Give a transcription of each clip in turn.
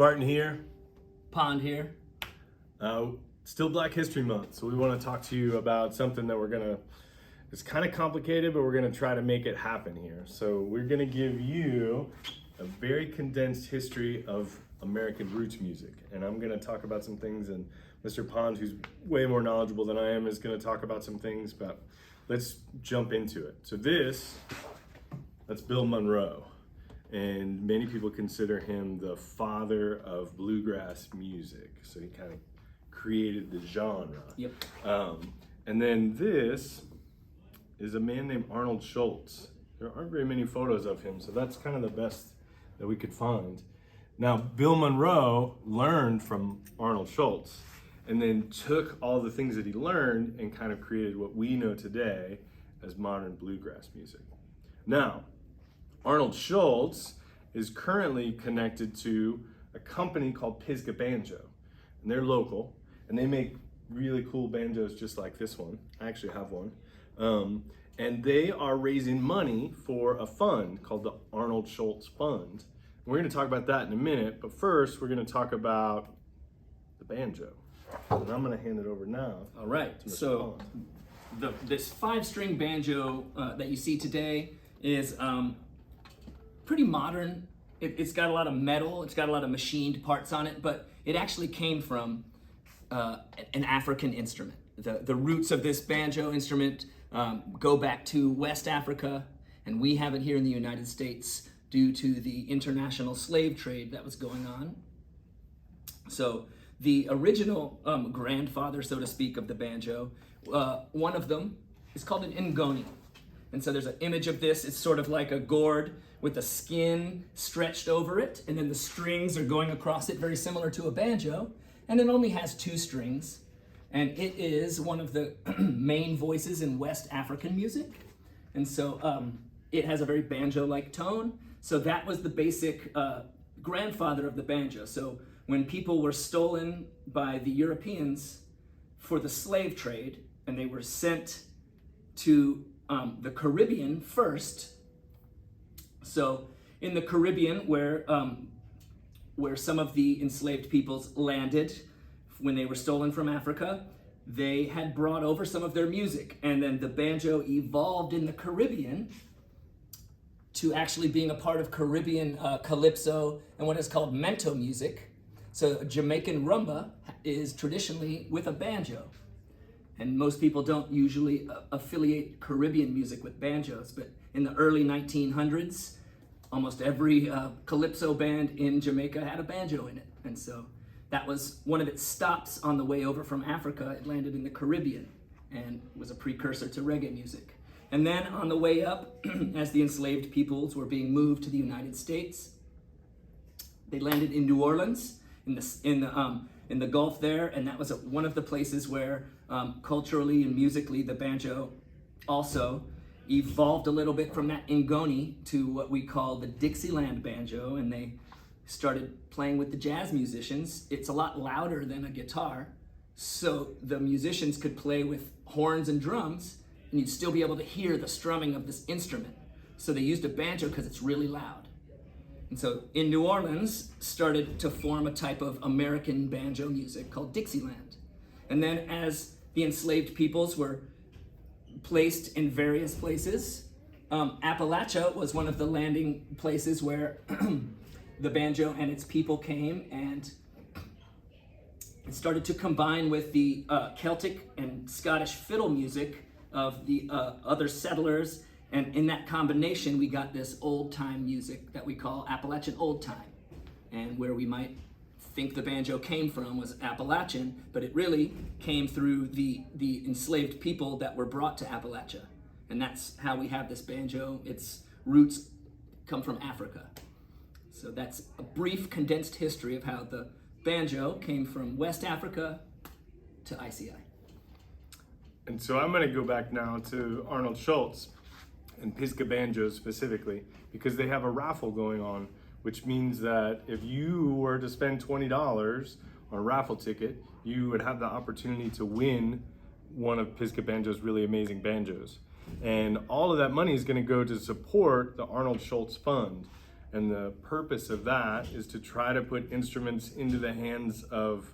Martin here. Pond here. Still Black History Month, so we want to talk to you about something that it's kind of complicated, but we're gonna try to make it happen here. So we're gonna give you a very condensed history of American roots music. And I'm gonna talk about some things, and Mr. Pond, who's way more knowledgeable than I am, is gonna talk about some things, but let's jump into it. So that's Bill Monroe. And many people consider him the father of bluegrass music. So he kind of created the genre. Yep. And then this is a man named Arnold Shultz. There aren't very many photos of him, so that's kind of the best that we could find. Now, Bill Monroe learned from Arnold Shultz and then took all the things that he learned and kind of created what we know today as modern bluegrass music. Now, Arnold Shultz is currently connected to a company called Pisgah Banjo, and they're local, and they make really cool banjos just like this one. I actually have one. And they are raising money for a fund called the Arnold Shultz Fund. We're gonna talk about that in a minute, but first we're gonna talk about the banjo. And I'm gonna hand it over now. All right, to Mr. so Pond. this 5-string banjo that you see today is pretty modern. It's got a lot of metal, it's got a lot of machined parts on it, but it actually came from an African instrument. The roots of this banjo instrument go back to West Africa, and we have it here in the United States due to the international slave trade that was going on. So the original grandfather, so to speak, of the banjo, one of them is called an ngoni. And so there's an image of this. It's sort of like a gourd with the skin stretched over it, and then the strings are going across it, very similar to a banjo. And it only has 2 strings. And it is one of the main voices in West African music. And so it has a very banjo-like tone. So that was the basic grandfather of the banjo. So when people were stolen by the Europeans for the slave trade, and they were sent to the Caribbean first. So in the Caribbean, where some of the enslaved peoples landed when they were stolen from Africa, they had brought over some of their music, and then the banjo evolved in the Caribbean to actually being a part of Caribbean calypso and what is called mento music. So Jamaican rumba is traditionally with a banjo. And most people don't usually affiliate Caribbean music with banjos, but in the early 1900s, almost every calypso band in Jamaica had a banjo in it. And so that was one of its stops on the way over from Africa. It landed in the Caribbean and was a precursor to reggae music. And then on the way up, as the enslaved peoples were being moved to the United States, they landed in New Orleans, in the Gulf there, and that was one of the places where culturally and musically the banjo also evolved a little bit from that ngoni to what we call the Dixieland banjo, and they started playing with the jazz musicians. It's a lot louder than a guitar, so the musicians could play with horns and drums, and you'd still be able to hear the strumming of this instrument. So they used a banjo because it's really loud. And so in New Orleans started to form a type of American banjo music called Dixieland. And then as the enslaved peoples were placed in various places, Appalachia was one of the landing places where the banjo and its people came, and it started to combine with the Celtic and Scottish fiddle music of the other settlers. And in that combination, we got this old-time music that we call Appalachian old time. And where we might think the banjo came from was Appalachian, but it really came through the enslaved people that were brought to Appalachia. And that's how we have this banjo. Its roots come from Africa. So that's a brief, condensed history of how the banjo came from West Africa to ICI. And so I'm gonna go back now to Arnold Shultz and Pisgah Banjos specifically, because they have a raffle going on, which means that if you were to spend $20 on a raffle ticket, you would have the opportunity to win one of Pisgah Banjo's really amazing banjos. And all of that money is gonna go to support the Arnold Shultz Fund. And the purpose of that is to try to put instruments into the hands of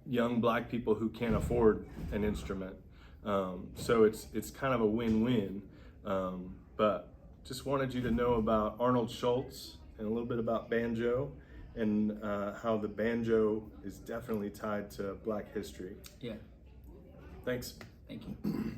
young Black people who can't afford an instrument. So it's kind of a win-win. But just wanted you to know about Arnold Shultz and a little bit about banjo, and how the banjo is definitely tied to Black history. Yeah. Thanks. Thank you.